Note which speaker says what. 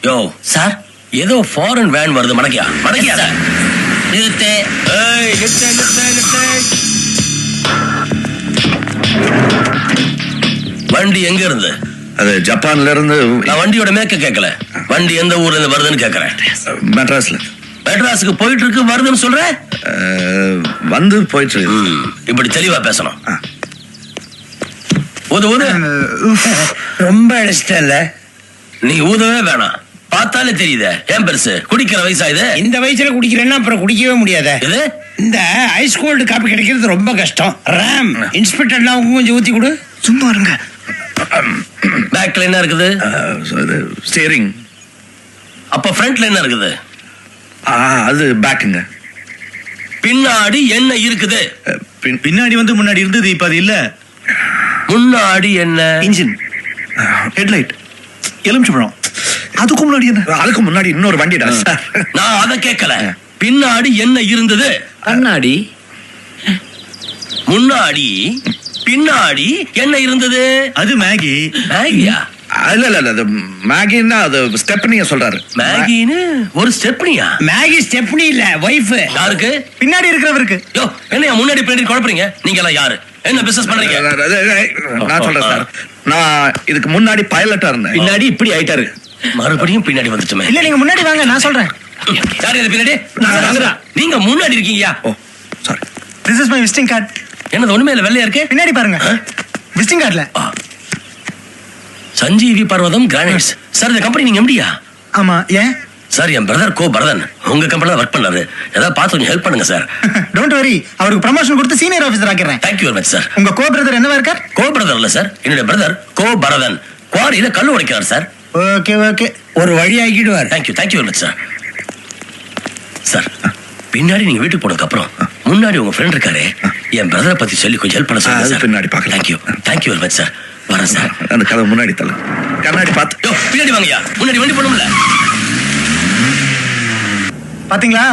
Speaker 1: யோ
Speaker 2: sir
Speaker 1: ஏதோ foreign van வருது மடக்கியா மடக்கியா
Speaker 2: sir நிறுத்து.
Speaker 1: ஏய் நிறுத்து நிறுத்து நிறுத்து. வண்டி எங்க இருந்து?
Speaker 3: அது ஜப்பான்ல இருந்து.
Speaker 1: நான் வண்டியோட மேக்க கேட்கல, வண்டி எந்த ஊர்ல இருந்து வருதுன்னு கேக்குறேன்.
Speaker 3: மெட்ராஸ்ல.
Speaker 1: மெட்ராஸுக்கு போயிட்டு இருக்கு வருதுன்னு சொல்ற?
Speaker 3: வந்து போயிட்டு இருக்கு.
Speaker 1: இப்படி தெளிவா பேசணும். ஊது ஊது.
Speaker 2: ரொம்ப அடிச்சிட்டல.
Speaker 1: நீ ஊதவே வேணாம், பார்த்தாலே தெரியுதே ஏன் பெருசு. குடிக்கிற வயசா இது?
Speaker 2: இந்த வயசுல குடிக்கிறேன்னா அப்புறம் குடிக்கவே முடியாத.
Speaker 1: இது
Speaker 2: இந்த ஐஸ் கோல்டு காப்பி கிடைக்கிறது ரொம்ப கஷ்டம். ராம் இன்ஸ்பெக்டர்லாம் கொஞ்சம் ஊத்தி கொடு.
Speaker 3: சும்மா இருங்க.
Speaker 1: பேக்ல என்ன இருக்குது?
Speaker 3: ஸ்டீரிங்.
Speaker 1: அப்ப ஃப்ரண்ட்ல என்ன இருக்குது?
Speaker 3: அது பேக்குங்க.
Speaker 1: பின்னாடி என்ன இருக்குது?
Speaker 4: பின்னாடி வந்து முன்னாடி இருந்தது, இப்ப அது இல்ல.
Speaker 1: முன்னாடி என்ன?
Speaker 4: இன்ஜின், ஹெட்லைட், எலுமிச்சம்பழம். அதுக்கு முன்னாடி என்ன?
Speaker 3: அதுக்கு முன்னாடி இன்னொரு வண்டிடா சார்.
Speaker 1: நான் அதை கேட்கல. பின்னாடி என்ன இருந்தது?
Speaker 2: கண்ணாடி.
Speaker 1: முன்னாடி பின்னாடி என்ன இருந்தது?
Speaker 4: அது மேகி.
Speaker 1: மேகியா?
Speaker 3: இல்ல இல்ல இல்ல, அது மேகின்னா அது ஸ்டெப்னிய சொல்றாரு.
Speaker 1: மேகின்னு ஒரு ஸ்டெப்னியா?
Speaker 2: மேகி ஸ்டெப்னி இல்ல, வைஃப்.
Speaker 1: யாருக்கு?
Speaker 4: பின்னாடி இருக்கிறவருக்கு.
Speaker 1: யோ என்ன முன்னாடி பின்னாடி குழப்பறீங்க? நீங்க எல்லாம் யாரு? என்ன பிசினஸ் பண்றீங்க?
Speaker 3: நான் சொல்றேன் சார், நான் இதுக்கு முன்னாடி பைலட்டா இருந்தேன்.
Speaker 1: பின்னாடி இப்படி ஆயிட்டாரு, மறுபடியும் பின்னாடி வந்துட்டுமே.
Speaker 4: இல்ல நீங்க முன்னாடி வாங்க, நான் சொல்றேன்.
Speaker 1: யாரு இது பின்னாடி? நீங்க முன்னாடி இருக்கீங்கயா?
Speaker 3: Oh sorry.
Speaker 4: This is my visiting card.
Speaker 1: என்னது ஒண்ணுமே இல்ல, வெள்ளையா இருக்கு.
Speaker 4: பின்னாடி பாருங்க, விசிட்டிங் கார்டுல.
Speaker 1: சஞ்சீவி பர்வதம் கிரானைட்ஸ். சார் இந்த கம்பெனி நீங்க எம்டியா?
Speaker 4: ஆமா. ஏன்
Speaker 1: சார் என் பிரதர் கோ பரதன் உங்க கம்பெனில ஒர்க் பண்ணாரு. ஏதாவது பார்த்து கொஞ்சம் ஹெல்ப் பண்ணுங்க சார்.
Speaker 4: டோன்ட் வரி, அவருக்கு ப்ரமோஷன் கொடுத்து சீனியர் ஆபீசர் ஆக்கிறேன்.
Speaker 1: Thank you very much sir.
Speaker 4: உங்க கோ பிரதர் என்னவா இருக்கார்?
Speaker 1: கோ பிரதர் இல்ல சார், என்னுடைய பிரதர் கோ பரதன் குவாரியில கல்லு உடைக்கிறார் சார்.
Speaker 4: ஓகே ஓகே,
Speaker 2: ஒரு வழி ஆக்கிடுவார்.
Speaker 1: Thank you very much sir. Sir பின்னாடி நீங்க வீட்டுக்கு போனதுக்கு அப்புறம் முன்னாடி உங்க ஃப்ரெண்ட் இருக்காரு, என் பிரதரை பத்தி சொல்லி கொஞ்சம் ஹெல்ப் பண்ண சொல்லுங்க சார்.
Speaker 3: பின்னாடி பார்க்கலாம்.
Speaker 1: Thank you very much sir. வரேன் சார்.
Speaker 3: அந்த கதை முன்னாடி தள்ள, கண்ணாடி பார்த்து.
Speaker 1: யோ பின்னாடி வாங்கயா, முன்னாடி வண்டி போடும்ல.
Speaker 4: பாத்தீங்களா?